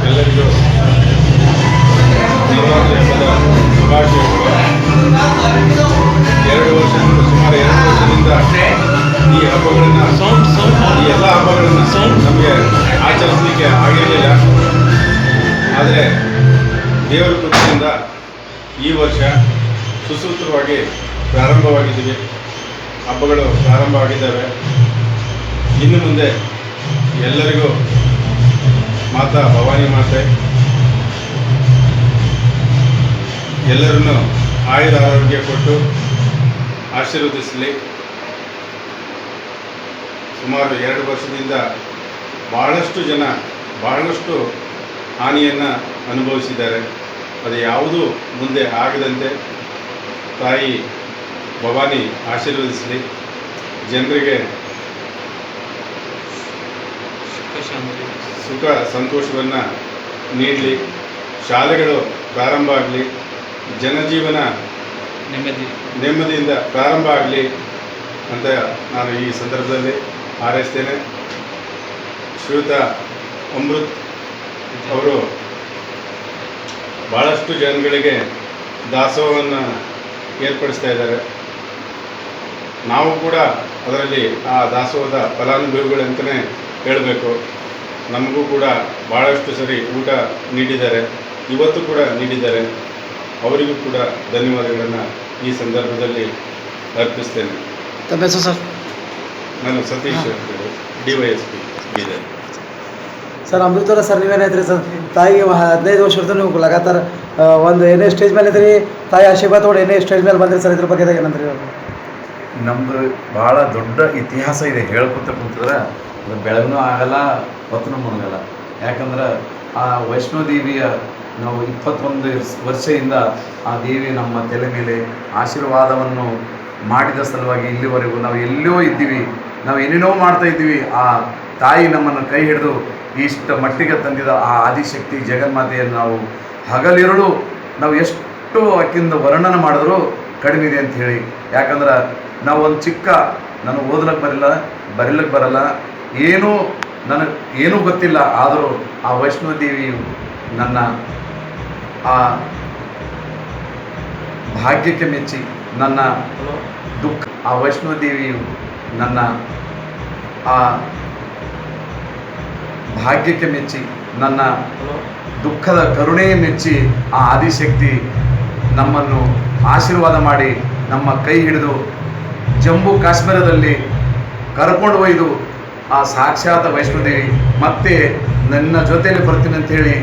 ಎಲ್ಲರಿಗೂ ನವರಾತ್ರಿ ಹಬ್ಬದ ಶುಭಾಶಯಗಳು. 2 ವರ್ಷದಿಂದ ಸುಮಾರು 2 ವರ್ಷದಿಂದ ಈ ಹಬ್ಬಗಳನ್ನು ಈ ಎಲ್ಲ ಹಬ್ಬಗಳನ್ನು ನಮಗೆ ಆಚರಿಸಲಿಕ್ಕೆ ಆಗಿರಲಿಲ್ಲ. ಆದರೆ ದೇವರ ಕೃಪೆಯಿಂದ ಈ ವರ್ಷ ಸುಸೂತ್ರವಾಗಿ ಪ್ರಾರಂಭವಾಗಿದ್ದೀವಿ. ಹಬ್ಬಗಳು ಪ್ರಾರಂಭವಾಗಿದ್ದಾವೆ. ಇನ್ನು ಮುಂದೆ ಎಲ್ಲರಿಗೂ ಮಾತಾ ಭವಾನಿ ಮಾತೆ ಎಲ್ಲರನ್ನು ಆಯುರ ಆರೋಗ್ಯ ಕೊಟ್ಟು ಆಶೀರ್ವದಿಸಲಿ. ಸುಮಾರು 2 ವರ್ಷದಿಂದ ಬಹಳಷ್ಟು ಜನ ಬಹಳಷ್ಟು ಹಾನಿಯನ್ನು ಅನುಭವಿಸಿದ್ದಾರೆ. ಅದು ಯಾವುದೂ ಮುಂದೆ ಆಗದಂತೆ ತಾಯಿ ಭವಾನಿ ಆಶೀರ್ವದಿಸಲಿ. ಜನರಿಗೆ ಸುಖ ಸಂತೋಷವನ್ನು ನೀಡಲಿ. ಶಾಲೆಗಳು ಪ್ರಾರಂಭ ಆಗಲಿ. ಜನಜೀವನ ನೆಮ್ಮದಿಯಿಂದ ಪ್ರಾರಂಭ ಆಗಲಿ ಅಂತ ನಾನು ಈ ಸಂದರ್ಭದಲ್ಲಿ ಹಾರೈಸ್ತೇನೆ. ಶ್ರೀಯುತ ಅಮೃತ್ ಅವರು ಭಾಳಷ್ಟು ಜನಗಳಿಗೆ ದಾಸೋಹವನ್ನು ಏರ್ಪಡಿಸ್ತಾ ಇದ್ದಾರೆ. ನಾವು ಕೂಡ ಅದರಲ್ಲಿ ಆ ದಾಸೋಹದ ಫಲಾನುಭವಿಗಳಂತಲೇ ಹೇಳಬೇಕು. ನಮಗೂ ಕೂಡ ಭಾಳಷ್ಟು ಸರಿ ಊಟ ನೀಡಿದ್ದಾರೆ, ಇವತ್ತು ಕೂಡ ನೀಡಿದ್ದಾರೆ. ಅವರಿಗೂ ಕೂಡ ಧನ್ಯವಾದಗಳನ್ನು ಈ ಸಂದರ್ಭದಲ್ಲಿ ಅರ್ಪಿಸ್ತೇನೆ. ತಮ್ಮ ಹೆಸರು ಸರ್? ನಾನು ಸತೀಶ್ DYSP ಬೀದರ್. ಸರ್ ಅಮೃತವರ ಸರ್ ನೀವೇನೈತ್ರಿ ಸರ್? ತಾಯಿಗೆ 15 ವರ್ಷದ ನೀವು ಲಗಾತಾರ ಒಂದು ಏನೇ ಸ್ಟೇಜ್ ಮೇಲೆ ಇದ್ರಿ, ತಾಯಿ ಆಶೀರ್ವಾದ ತೊಗೊಂಡು ಏನೇ ಸ್ಟೇಜ್ ಮೇಲೆ ಬಂದ್ರಿ ಸರ್. ಇದ್ರ ಬಗ್ಗೆ ಏನಂದ್ರಿ? ನಮ್ಮದು ಭಾಳ ದೊಡ್ಡ ಇತಿಹಾಸ ಇದೆ. ಹೇಳ್ಕೊತ ಕುಂತಿದ್ರೆ ಅದು ಬೆಳಗ್ನೂ ಆಗಲ್ಲ, ಹೊತ್ತನೂ ಮುಣಗಲ್ಲ. ಯಾಕಂದ್ರೆ ಆ ವೈಷ್ಣೋದೇವಿಯ ನಾವು 21 ವರ್ಷದಿಂದ ಆ ದೇವಿ ನಮ್ಮ ತಲೆ ಮೇಲೆ ಆಶೀರ್ವಾದವನ್ನು ಮಾಡಿದ ಸಲುವಾಗಿ ಇಲ್ಲಿವರೆಗೂ ನಾವು ಎಲ್ಲೋ ಇದ್ದೀವಿ, ನಾವು ಏನೇನೋ ಮಾಡ್ತಾ ಇದ್ದೀವಿ. ಆ ತಾಯಿ ನಮ್ಮನ್ನು ಕೈ ಹಿಡಿದು ಇಷ್ಟ ಮಟ್ಟಿಗೆ ತಂದಿದ ಆ ಆದಿಶಕ್ತಿ ಜಗನ್ಮಾತೆಯನ್ನು ನಾವು ಹಗಲಿರುಳು ನಾವು ಎಷ್ಟು ಆಕಿಂದ ವರ್ಣನೆ ಮಾಡಿದ್ರು ಕಡಿಮೆ ಇದೆ ಅಂತ ಹೇಳಿ. ಯಾಕಂದ್ರೆ ನಾವು ಒಂದು ಚಿಕ್ಕ, ನನಗೆ ಬರೀಲಕ್ಕೆ ಬರಲ್ಲ, ನನಗೆ ಏನೂ ಗೊತ್ತಿಲ್ಲ. ಆದರೂ ಆ ವೈಷ್ಣೋದೇವಿಯು ನನ್ನ ಆ ಭಾಗ್ಯಕ್ಕೆ ಮೆಚ್ಚಿ ನನ್ನ ದುಃಖ, ಆ ವೈಷ್ಣೋದೇವಿಯು ನನ್ನ ಆ ಭಾಗ್ಯಕ್ಕೆ ಮೆಚ್ಚಿ ನನ್ನ ದುಃಖದ ಕರುಣೆ ಮೆಚ್ಚಿ ಆ ಆದಿಶಕ್ತಿ ನಮ್ಮನ್ನು ಆಶೀರ್ವಾದ ಮಾಡಿ ನಮ್ಮ ಕೈ ಹಿಡಿದು ಜಮ್ಮು ಕಾಶ್ಮೀರದಲ್ಲಿ ಕರ್ಕೊಂಡು ಒಯ್ದು ಆ ಸಾಕ್ಷಾತ್ ವೈಷ್ಣೋದೇವಿ ಮತ್ತೆ ನನ್ನ ಜೊತೆಯಲ್ಲಿ ಬರ್ತೀನಿ ಅಂತ ಹೇಳಿ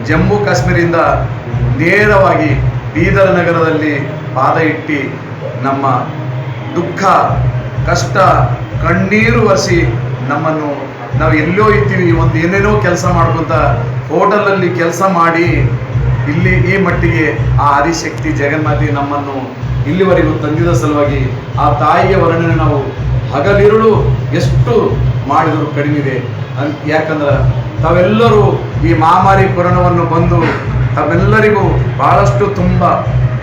ಜಮ್ಮು ಕಾಶ್ಮೀರಿಂದ ನೇರವಾಗಿ ಬೀದರ್ ನಗರದಲ್ಲಿ ಪಾದ ಇಟ್ಟು ನಮ್ಮ ದುಃಖ ಕಷ್ಟ ಕಣ್ಣೀರು ಒರೆಸಿ ನಮ್ಮನ್ನು, ನಾವು ಎಲ್ಲೋ ಇದ್ದೀವಿ, ಒಂದು ಏನೇನೋ ಕೆಲಸ ಮಾಡ್ಕೊತ ಹೋಟೆಲಲ್ಲಿ ಕೆಲಸ ಮಾಡಿ ಇಲ್ಲಿ ಈ ಮಟ್ಟಿಗೆ ಆ ಆದಿಶಕ್ತಿ ಜಗನ್ಮಾತೆ ನಮ್ಮನ್ನು ಇಲ್ಲಿವರೆಗೂ ತಂದಿದ ಸಲುವಾಗಿ ಆ ತಾಯಿಯ ವರ್ಣನೆ ನಾವು ಹಗಲಿರುಳು ಎಷ್ಟು ಮಾಡಿದರೂ ಕಡಿಮೆ ಇದೆ. ಯಾಕಂದ್ರೆ ತಾವೆಲ್ಲರೂ ಈ ಮಹಾಮಾರಿ ಕೊರೋನಾವನ್ನು ಬಂದು ತಮ್ಮೆಲ್ಲರಿಗೂ ಬಹಳಷ್ಟು ತುಂಬ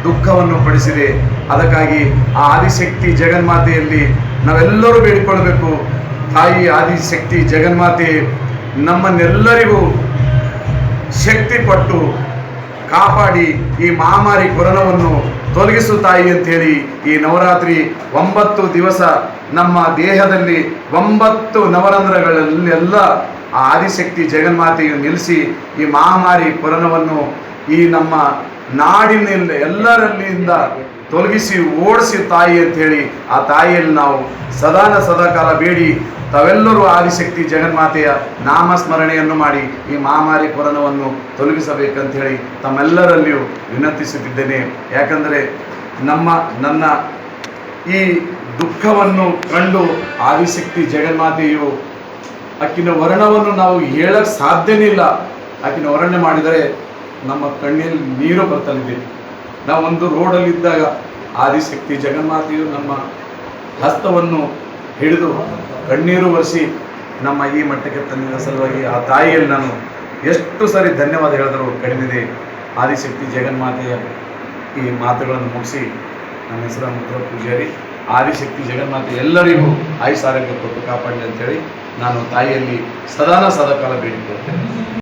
ದುಃಖವನ್ನು ಪಡಿಸಿದೆ. ಅದಕ್ಕಾಗಿ ಆ ಆದಿಶಕ್ತಿ ಜಗನ್ಮಾತೆಯಲ್ಲಿ ನಾವೆಲ್ಲರೂ ಬೇಡಿಕೊಳ್ಬೇಕು. ತಾಯಿ ಆದಿಶಕ್ತಿ ಜಗನ್ಮಾತೆ ನಮ್ಮನ್ನೆಲ್ಲರಿಗೂ ಶಕ್ತಿ ಕೊಟ್ಟು ಕಾಪಾಡಿ ಈ ಮಹಾಮಾರಿ ಕೊರೋನಾವನ್ನು ತೊಲಗಿಸು ತಾಯಿ ಅಂಥೇಳಿ ಈ ನವರಾತ್ರಿ 9 ದಿವಸ ನಮ್ಮ ದೇಹದಲ್ಲಿ 9 ನವರಂಧ್ರಗಳಲ್ಲೆಲ್ಲ ಆ ಆದಿಶಕ್ತಿ ಜಗನ್ಮಾತೆಯು ನಿಲ್ಲಿಸಿ ಈ ಮಹಾಮಾರಿ ಕೊರೋನಾವನ್ನು ಈ ನಮ್ಮ ನಾಡಿನಲ್ಲಿ ಎಲ್ಲರಲ್ಲಿಂದ ತೊಲಗಿಸಿ ಓಡಿಸಿ ತಾಯಿ ಅಂಥೇಳಿ ಆ ತಾಯಿಯಲ್ಲಿ ನಾವು ಸದಾಕಾಲ ಬೇಡಿ ತಾವೆಲ್ಲರೂ ಆದಿಶಕ್ತಿ ಜಗನ್ಮಾತೆಯ ನಾಮಸ್ಮರಣೆಯನ್ನು ಮಾಡಿ ಈ ಮಹಾಮಾರಿ ಕೊರೋನಾವನ್ನು ತೊಲಗಿಸಬೇಕಂಥೇಳಿ ತಮ್ಮೆಲ್ಲರಲ್ಲಿಯೂ ವಿನಂತಿಸುತ್ತಿದ್ದೇನೆ. ಯಾಕಂದರೆ ನನ್ನ ಈ ದುಃಖವನ್ನು ಕಂಡು ಆದಿಶಕ್ತಿ ಜಗನ್ಮಾತೆಯು ಆಕಿನ ವರ್ಣವನ್ನು ನಾವು ಹೇಳಕ್ಕೆ ಸಾಧ್ಯನೇ ಇಲ್ಲ. ಆಕಿನ ವರ್ಣನೆ ಮಾಡಿದರೆ ನಮ್ಮ ಕಣ್ಣಲ್ಲಿ ನೀರು ಬರ್ತಲಿದೆ. ನಾವು ಒಂದು ರೋಡಲ್ಲಿದ್ದಾಗ ಆದಿಶಕ್ತಿ ಜಗನ್ಮಾತೆಯು ನಮ್ಮ ಹಸ್ತವನ್ನು ಹಿಡಿದು ಕಣ್ಣೀರು ಒರೆಸಿ ನಮ್ಮ ಈ ಮಟ್ಟಕ್ಕೆ ತಂದಿದ ಸಲುವಾಗಿ ಆ ತಾಯಿಯಲ್ಲಿ ನಾನು ಎಷ್ಟು ಸರಿ ಧನ್ಯವಾದ ಹೇಳಿದರೂ ಕಡಿಮೆ ಇದೆ. ಆದಿಶಕ್ತಿ ಜಗನ್ಮಾತೆಯ ಈ ಮಾತುಗಳನ್ನು ಮುಗಿಸಿ ನನ್ನ ಹೆಸರು ಮುದ್ರ ಪೂಜಾರಿ. ಆದಿಶಕ್ತಿ ಜಗನ್ಮಾತೆ ಎಲ್ಲರಿಗೂ ಆಯುಷ್ಯ ಆರೋಗ್ಯ ಕೊಟ್ಟು ಕಾಪಾಡಲಿ ಅಂತೇಳಿ ನಾನು ತಾಯಿಯಲ್ಲಿ ಸದಾಕಾಲ ಬೇಡಿಕೊಳ್ತೇನೆ.